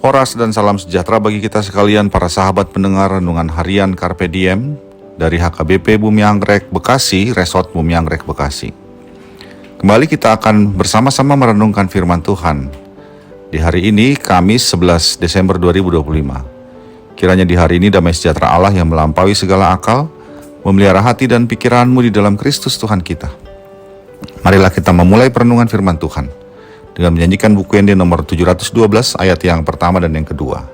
Horas dan salam sejahtera bagi kita sekalian para sahabat pendengar renungan harian Carpe Diem dari HKBP Bumi Anggrek Bekasi, Resort Bumi Anggrek Bekasi. Kembali kita akan bersama-sama merenungkan firman Tuhan di hari ini, Kamis 11 Desember 2025. Kiranya di hari ini damai sejahtera Allah yang melampaui segala akal memelihara hati dan pikiranmu di dalam Kristus Tuhan kita. Marilah kita memulai perenungan firman Tuhan dengan menyanyikan buku Ende nomor 712 ayat yang pertama dan yang kedua.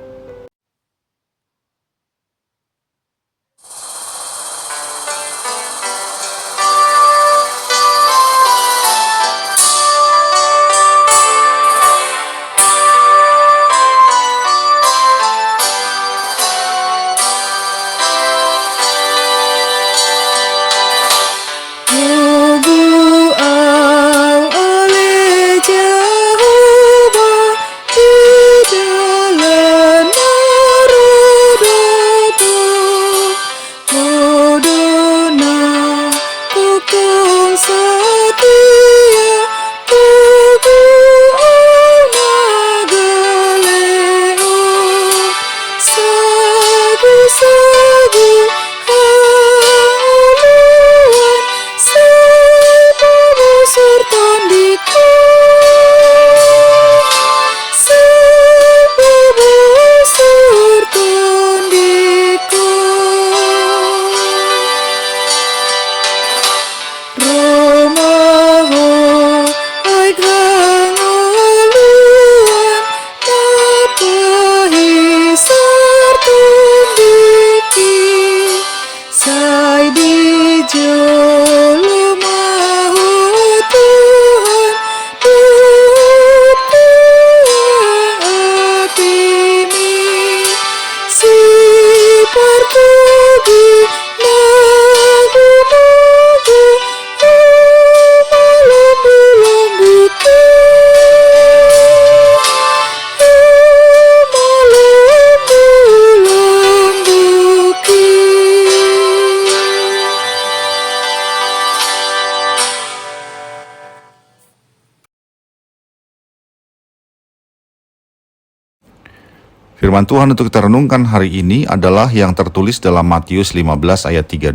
Firman Tuhan untuk kita renungkan hari ini adalah yang tertulis dalam Matius 15 ayat 32.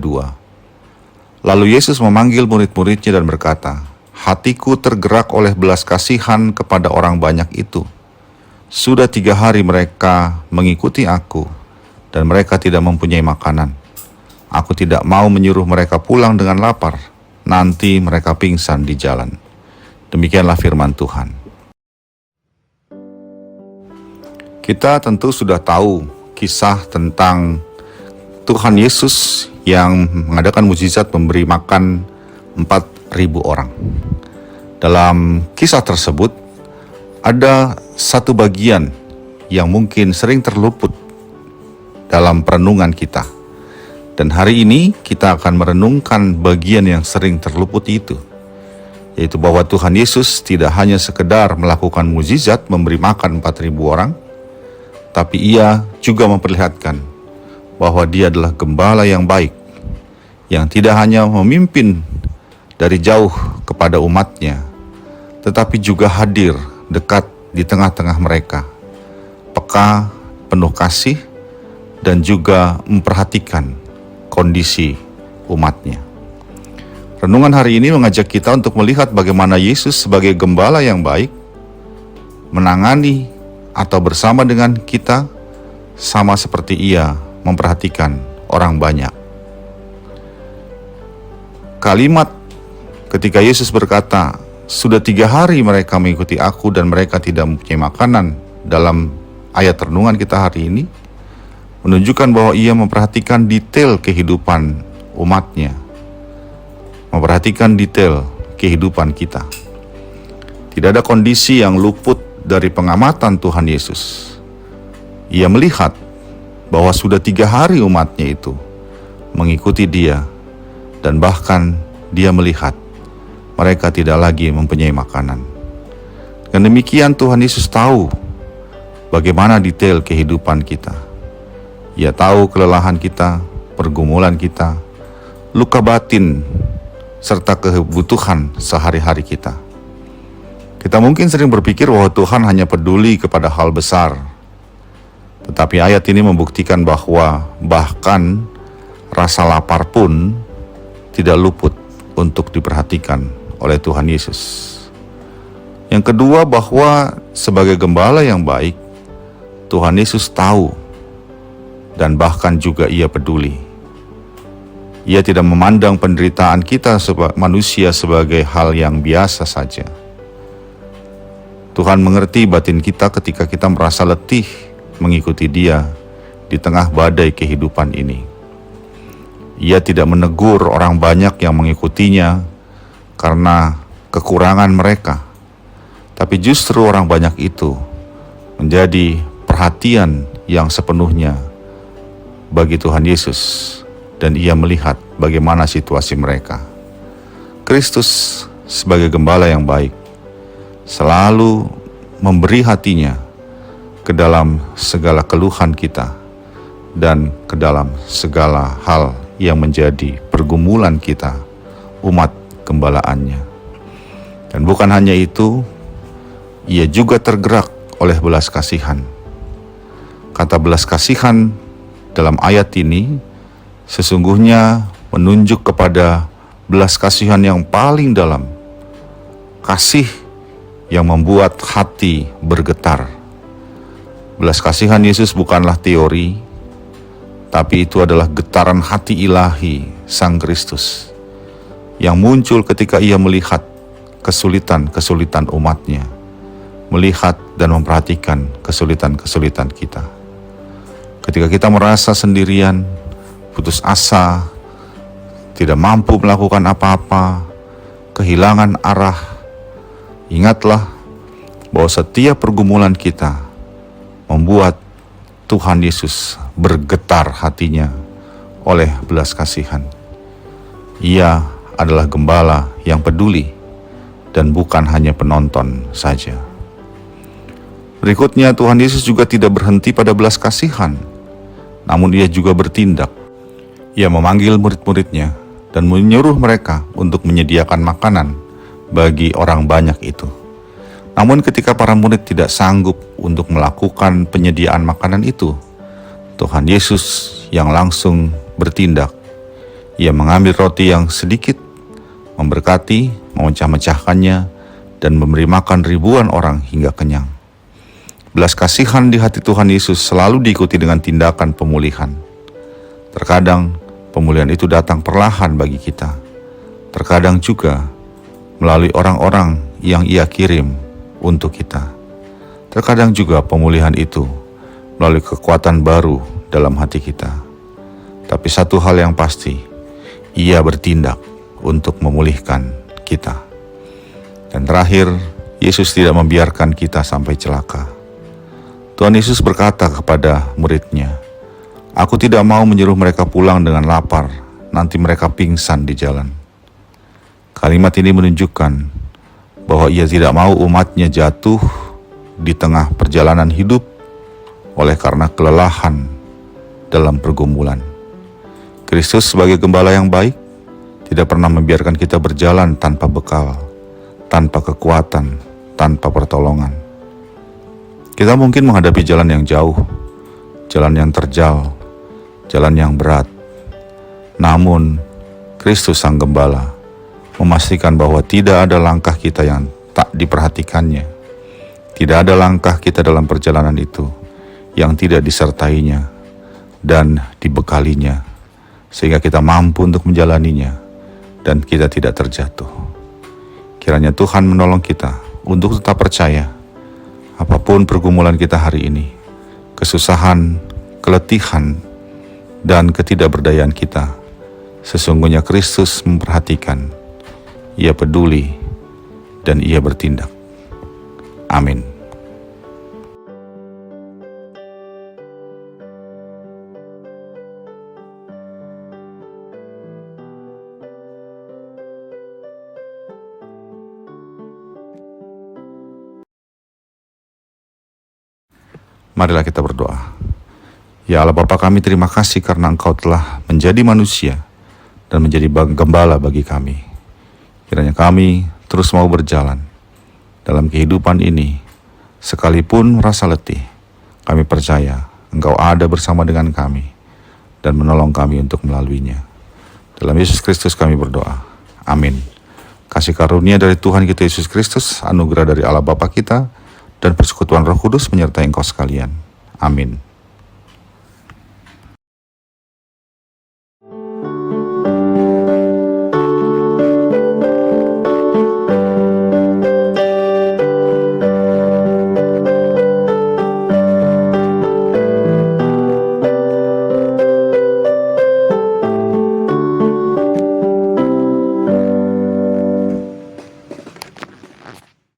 Lalu Yesus memanggil murid-muridnya dan berkata, "Hatiku tergerak oleh belas kasihan kepada orang banyak itu. Sudah 3 hari mereka mengikuti aku, dan mereka tidak mempunyai makanan. Aku tidak mau menyuruh mereka pulang dengan lapar, nanti mereka pingsan di jalan." Demikianlah firman Tuhan. Kita tentu sudah tahu kisah tentang Tuhan Yesus yang mengadakan mukjizat memberi makan 4.000 orang. Dalam kisah tersebut, ada satu bagian yang mungkin sering terluput dalam perenungan kita. Dan hari ini kita akan merenungkan bagian yang sering terluput itu, yaitu bahwa Tuhan Yesus tidak hanya sekedar melakukan mukjizat memberi makan 4.000 orang, tapi ia juga memperlihatkan bahwa dia adalah gembala yang baik, yang tidak hanya memimpin dari jauh kepada umatnya, tetapi juga hadir dekat di tengah-tengah mereka, peka, penuh kasih, dan juga memperhatikan kondisi umatnya. Renungan hari ini mengajak kita untuk melihat bagaimana Yesus sebagai gembala yang baik menangani atau bersama dengan kita, sama seperti ia memperhatikan orang banyak. Kalimat ketika Yesus berkata, "Sudah 3 hari mereka mengikuti aku dan mereka tidak mempunyai makanan," dalam ayat renungan kita hari ini, menunjukkan bahwa ia memperhatikan detail kehidupan umatnya, memperhatikan detail kehidupan kita. Tidak ada kondisi yang luput dari pengamatan Tuhan Yesus. Ia melihat bahwa sudah 3 hari umatnya itu mengikuti dia, dan bahkan dia melihat mereka tidak lagi mempunyai makanan. Dengan demikian Tuhan Yesus tahu bagaimana detail kehidupan kita. Ia tahu kelelahan kita, pergumulan kita, luka batin, serta kebutuhan sehari-hari kita. Kita mungkin sering berpikir bahwa Tuhan hanya peduli kepada hal besar. Tetapi ayat ini membuktikan bahwa bahkan rasa lapar pun tidak luput untuk diperhatikan oleh Tuhan Yesus. Yang kedua, bahwa sebagai gembala yang baik, Tuhan Yesus tahu dan bahkan juga Ia peduli. Ia tidak memandang penderitaan kita manusia sebagai hal yang biasa saja. Tuhan mengerti batin kita ketika kita merasa letih mengikuti Dia di tengah badai kehidupan ini. Ia tidak menegur orang banyak yang mengikutinya karena kekurangan mereka, tapi justru orang banyak itu menjadi perhatian yang sepenuhnya bagi Tuhan Yesus, dan Ia melihat bagaimana situasi mereka. Kristus sebagai gembala yang baik selalu memberi hatinya ke dalam segala keluhan kita dan ke dalam segala hal yang menjadi pergumulan kita, umat gembalaannya. Dan bukan hanya itu, Ia juga tergerak oleh belas kasihan. Kata belas kasihan dalam ayat ini sesungguhnya menunjuk kepada belas kasihan yang paling dalam, kasih yang membuat hati bergetar. Belas kasihan Yesus bukanlah teori, tapi itu adalah getaran hati ilahi Sang Kristus yang muncul ketika Ia melihat kesulitan-kesulitan umatnya, melihat dan memperhatikan kesulitan-kesulitan kita. Ketika kita merasa sendirian, putus asa, tidak mampu melakukan apa-apa, kehilangan arah, ingatlah bahwa setiap pergumulan kita membuat Tuhan Yesus bergetar hatinya oleh belas kasihan. Ia adalah gembala yang peduli dan bukan hanya penonton saja. Berikutnya, Tuhan Yesus juga tidak berhenti pada belas kasihan, namun Ia juga bertindak. Ia memanggil murid-muridnya dan menyuruh mereka untuk menyediakan makanan bagi orang banyak itu. Namun ketika para murid tidak sanggup untuk melakukan penyediaan makanan itu, Tuhan Yesus yang langsung bertindak. Ia mengambil roti yang sedikit, memberkati, memecah-mecahkannya, dan memberi makan ribuan orang hingga kenyang. Belas kasihan di hati Tuhan Yesus selalu diikuti dengan tindakan pemulihan. Terkadang pemulihan itu datang perlahan bagi kita. Terkadang juga melalui orang-orang yang Ia kirim untuk kita. Terkadang juga pemulihan itu melalui kekuatan baru dalam hati kita. Tapi satu hal yang pasti, Ia bertindak untuk memulihkan kita. Dan terakhir, Yesus tidak membiarkan kita sampai celaka. Tuhan Yesus berkata kepada murid-Nya, "Aku tidak mau menyuruh mereka pulang dengan lapar, nanti mereka pingsan di jalan." Kalimat ini menunjukkan bahwa Ia tidak mau umat-Nya jatuh di tengah perjalanan hidup oleh karena kelelahan dalam pergumulan. Kristus sebagai gembala yang baik tidak pernah membiarkan kita berjalan tanpa bekal, tanpa kekuatan, tanpa pertolongan. Kita mungkin menghadapi jalan yang jauh, jalan yang terjal, jalan yang berat. Namun, Kristus Sang Gembala memastikan bahwa tidak ada langkah kita yang tak diperhatikannya. Tidak ada langkah kita dalam perjalanan itu yang tidak disertainya dan dibekalinya, sehingga kita mampu untuk menjalaninya dan kita tidak terjatuh. Kiranya Tuhan menolong kita untuk tetap percaya, apapun pergumulan kita hari ini, kesusahan, keletihan, dan ketidakberdayaan kita, sesungguhnya Kristus memperhatikan, Ia peduli, dan Ia bertindak. Amin. Marilah kita berdoa. Ya Allah Bapa kami, terima kasih karena Engkau telah menjadi manusia dan menjadi gembala bagi kami. Kiranya kami terus mau berjalan dalam kehidupan ini. Sekalipun merasa letih, kami percaya Engkau ada bersama dengan kami dan menolong kami untuk melaluinya. Dalam Yesus Kristus kami berdoa. Amin. Kasih karunia dari Tuhan kita Yesus Kristus, anugerah dari Allah Bapa kita, dan persekutuan Roh Kudus menyertai engkau sekalian. Amin.